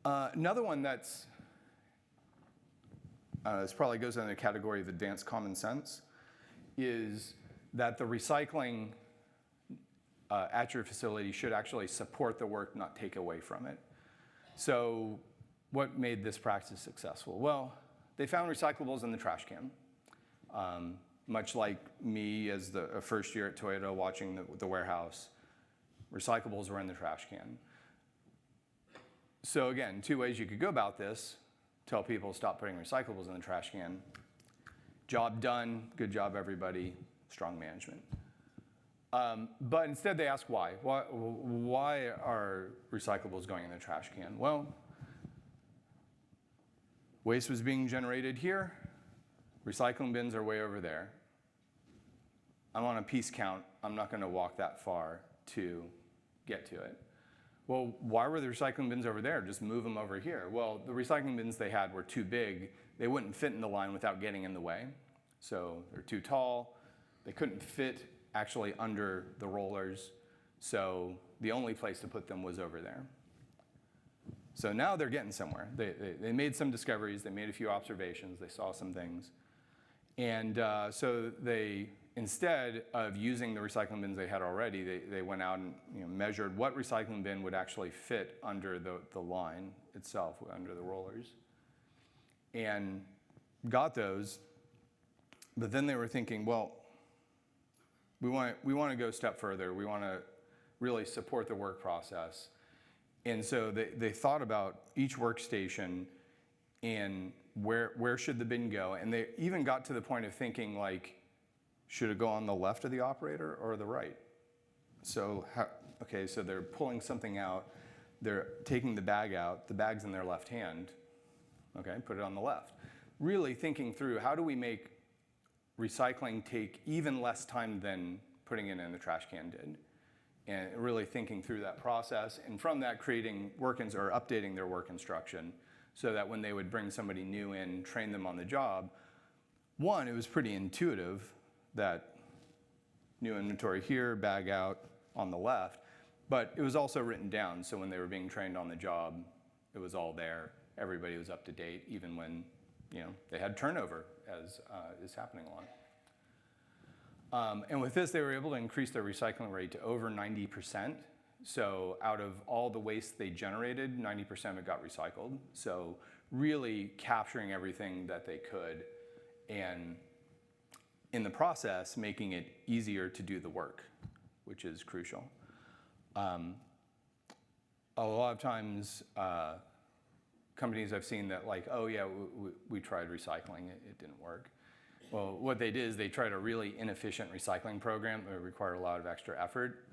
Another one that's, this probably goes in the category of advanced common sense, is that the recycling at your facility should actually support the work, not take away from it. So what made this practice successful? Well, they found recyclables in the trash can. Much like me as a first year at Toyota watching the warehouse, recyclables were in the trash can. So again, two ways you could go about this. Tell people stop putting recyclables in the trash can. Job done, good job everybody, strong management. But instead they ask why. Why are recyclables going in the trash can? Well, waste was being generated here, recycling bins are way over there. I'm on a piece count, I'm not gonna walk that far to get to it. Well, why were the recycling bins over there? Just move them over here. Well, the recycling bins they had were too big. They wouldn't fit in the line without getting in the way. So they're too tall. They couldn't fit actually under the rollers. So the only place to put them was over there. So now they're getting somewhere. They made some discoveries. They made a few observations. They saw some things. And so they, instead of using the recycling bins they had already, they went out and measured what recycling bin would actually fit under the line itself, under the rollers, and got those. But then they were thinking, well, we want to go a step further. We want to really support the work process. And so they thought about each workstation and where should the bin go. And they even got to the point of thinking, like, should it go on the left of the operator or the right? So, so they're pulling something out, they're taking the bag out, the bag's in their left hand, okay, put it on the left. Really thinking through, how do we make recycling take even less time than putting it in the trash can did? And really thinking through that process, and from that creating or updating their work instruction so that when they would bring somebody new in, train them on the job, one, it was pretty intuitive, that new inventory here, bag out on the left, but it was also written down, so when they were being trained on the job, it was all there. Everybody was up to date, even when they had turnover, as is happening a lot. And with this, they were able to increase their recycling rate to over 90%. So out of all the waste they generated, 90% of it got recycled. So really capturing everything that they could, and in the process, making it easier to do the work, which is crucial. A lot of times, companies I've seen that like, oh yeah, we tried recycling, it didn't work. Well, what they did is they tried a really inefficient recycling program that required a lot of extra effort,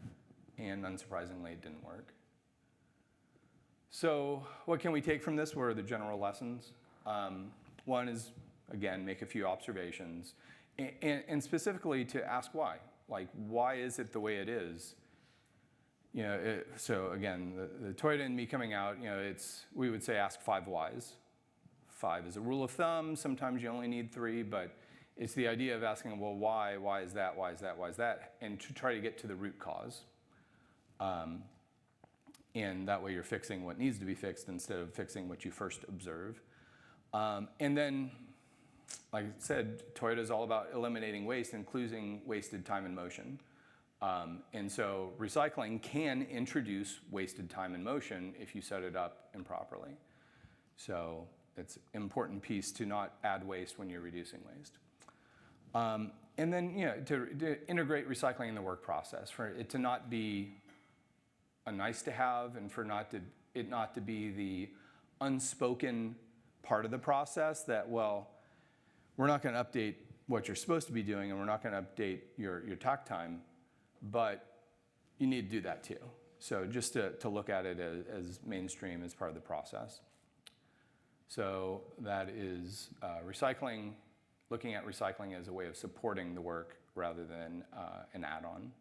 and unsurprisingly, it didn't work. So what can we take from this? What are the general lessons? One is, again, make a few observations, and specifically to ask why. Like, why is it the way it is? So again, the Toyota and me coming out, we would say ask 5 whys. 5 is a rule of thumb. Sometimes you only need 3, but it's the idea of asking, well, why? Why is that? Why is that? Why is that? And to try to get to the root cause. And that way you're fixing what needs to be fixed instead of fixing what you first observe. And then, like I said, Toyota is all about eliminating waste, including wasted time and motion. And so recycling can introduce wasted time and motion if you set it up improperly. So it's an important piece to not add waste when you're reducing waste. And then to integrate recycling in the work process, for it to not be a nice to have, and for it not to be the unspoken part of the process that, well, we're not going to update what you're supposed to be doing, and we're not going to update your tack time, but you need to do that too. So just to look at it as mainstream as part of the process. So that is recycling, looking at recycling as a way of supporting the work rather than an add-on.